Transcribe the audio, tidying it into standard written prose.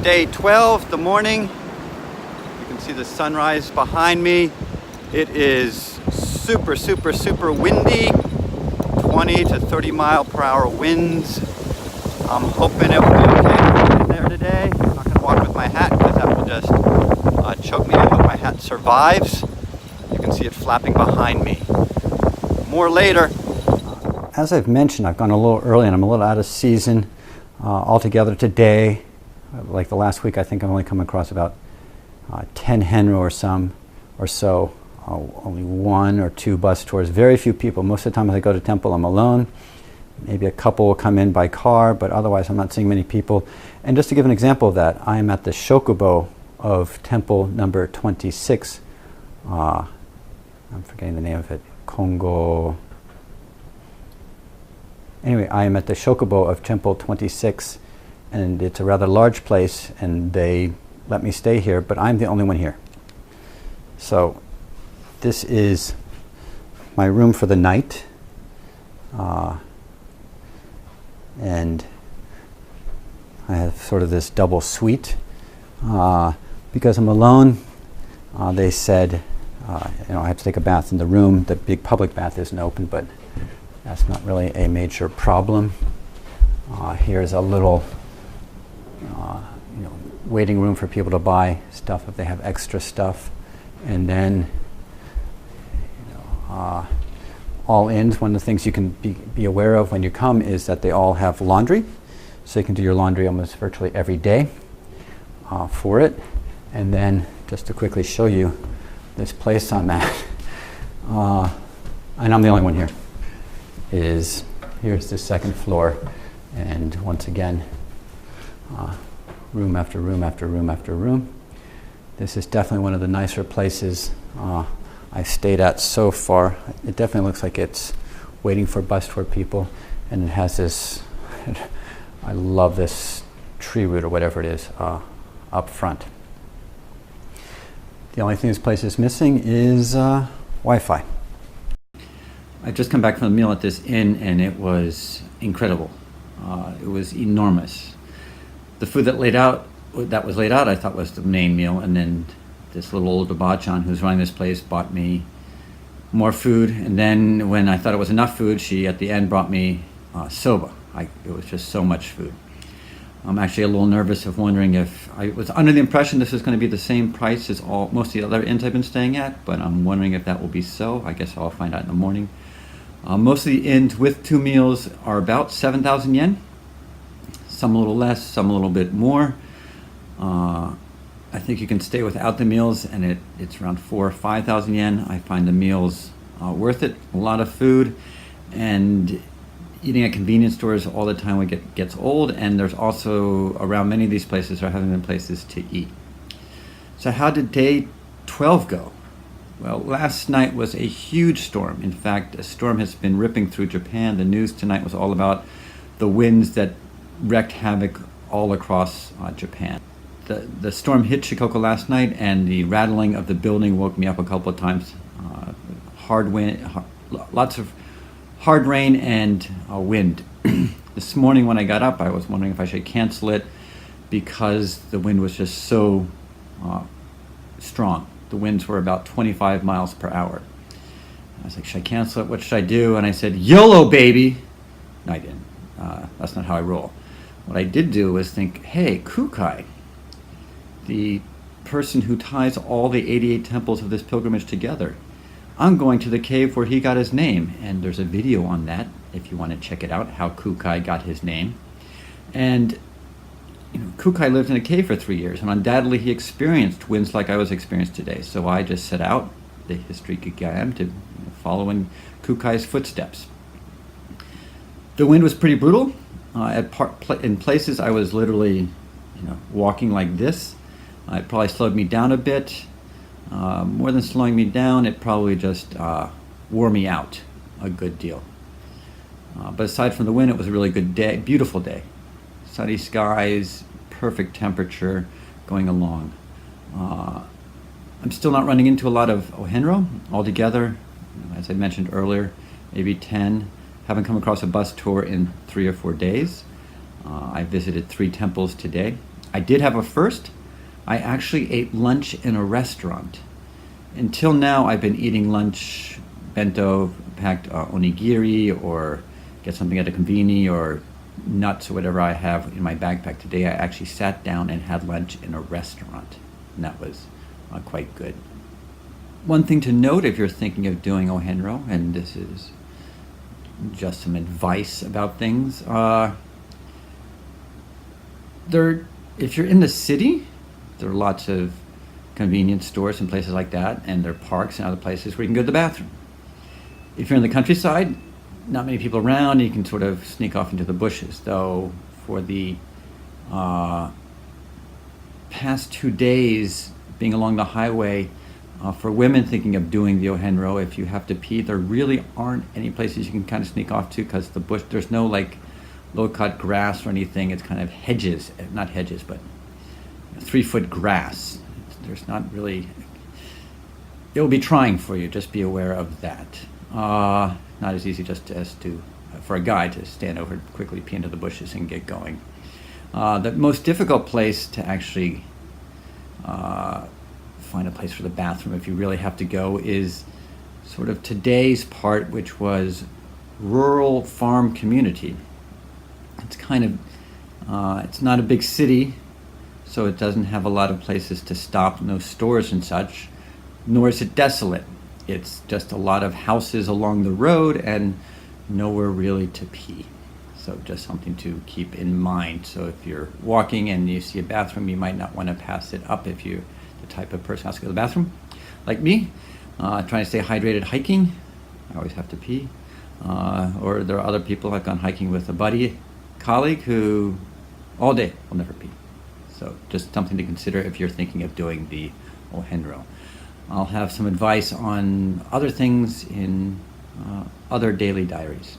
day 12, the morning. You can see the sunrise behind me. It is super windy, 20 to 30 mile per hour winds. I'm hoping it will be okay in there today. I'm not going to walk with my hat because that will just choke me. I hope my hat survives. You can see it flapping behind me. More later. As I've mentioned, I've gone a little early and I'm a little out of season altogether today. Like the last week, I think I've only come across about 10 Ohenro or so. Only 1 or 2 bus tours, very few people. Most of the time when I go to temple, I'm alone. Maybe a couple will come in by car, but otherwise I'm not seeing many people. And just to give an example of that, I am at the shokubo of temple number 26. I'm forgetting the name of it. Kongo. Anyway, I am at the shokubo of temple 26, and it's a rather large place, and they let me stay here, but I'm the only one here. So this is my room for the night, and I have sort of this double suite. Because I'm alone, they said, I have to take a bath in the room. The big public bath isn't open, but that's not really a major problem. Here's a little waiting room for people to buy stuff if they have extra stuff. And then all ins, one of the things you can be aware of when you come is that they all have laundry. So you can do your laundry almost virtually every day for it. And then just to quickly show you this place I'm at, and I'm the only one here, here's the second floor. And once again, room after room after room after room. This is definitely one of the nicer places I've stayed at so far. It definitely looks like it's waiting for bus tour people, and it has this, I love this tree root or whatever it is up front. The only thing this place is missing is Wi-Fi. I've just come back from a meal at this inn, and it was incredible. It was enormous. The food that was laid out, I thought was the main meal, and then this little old Obachan who's running this place bought me more food, and then when I thought it was enough food, she at the end brought me soba. It was just so much food. I'm actually a little nervous of wondering if I was under the impression this was going to be the same price as most of the other inns I've been staying at, but I'm wondering if that will be so. I guess I'll find out in the morning. Most of the inns with 2 meals are about 7,000 yen. Some a little less, some a little bit more. I think you can stay without the meals, and it's around 4,000 or 5,000 yen. I find the meals worth it. A lot of food, and eating at convenience stores all the time gets old, and there's also, around many of these places, there haven't been places to eat. So how did day 12 go? Well, last night was a huge storm. In fact, a storm has been ripping through Japan. The news tonight was all about the winds that wreaked havoc all across Japan. The storm hit Shikoku last night, and the rattling of the building woke me up a couple of times. Hard wind, lots of hard rain and wind. This morning when I got up, I was wondering if I should cancel it because the wind was just so strong. The winds were about 25 miles per hour. I was like, should I cancel it? What should I do? And I said, YOLO, baby! No, I didn't. That's not how I roll. What I did do was think, hey, Kukai, the person who ties all the 88 temples of this pilgrimage together, I'm going to the cave where he got his name, and there's a video on that if you want to check it out, how Kukai got his name. And Kukai lived in a cave for 3 years, and undoubtedly he experienced winds like I was experienced today. So I just set out, the history Kukai, to follow in Kukai's footsteps. The wind was pretty brutal. In places I was literally walking like this. It probably slowed me down a bit. More than slowing me down, it probably just wore me out a good deal. But aside from the wind, it was a really good day, beautiful day. Sunny skies, perfect temperature going along. I'm still not running into a lot of Ohenro altogether. As I mentioned earlier, maybe 10. Haven't come across a bus tour in 3 or 4 days. I visited 3 temples today. I did have a first. I actually ate lunch in a restaurant. Until now, I've been eating lunch, bento, packed onigiri, or get something at a conveni, or nuts, or whatever I have in my backpack. Today, I actually sat down and had lunch in a restaurant, and that was quite good. One thing to note if you're thinking of doing Ohenro, and this is just some advice about things, if you're in the city, there are lots of convenience stores and places like that, and there are parks and other places where you can go to the bathroom. If you're in the countryside, not many people around, you can sort of sneak off into the bushes. Though for the past 2 days being along the highway, for women thinking of doing the Ohenro, if you have to pee, there really aren't any places you can kind of sneak off to, because the bush, there's no like low-cut grass or anything. It's kind of hedges, not hedges, but 3-foot grass. There's not really, it will be trying for you, just be aware of that. Not as easy just as to, for a guy to stand over and quickly pee into the bushes and get going. The most difficult place to actually find a place for the bathroom, if you really have to go, is sort of today's part, which was rural farm community. It's kind of, it's not a big city, so it doesn't have a lot of places to stop, no stores and such, nor is it desolate. It's just a lot of houses along the road and nowhere really to pee. So just something to keep in mind. So if you're walking and you see a bathroom, you might not want to pass it up if you're the type of person who has to go to the bathroom. Like me, trying to stay hydrated hiking, I always have to pee. Or there are other people, I've gone hiking with a buddy, colleague, who all day will never pee. So just something to consider if you're thinking of doing the Ohenro. I'll have some advice on other things in other daily diaries.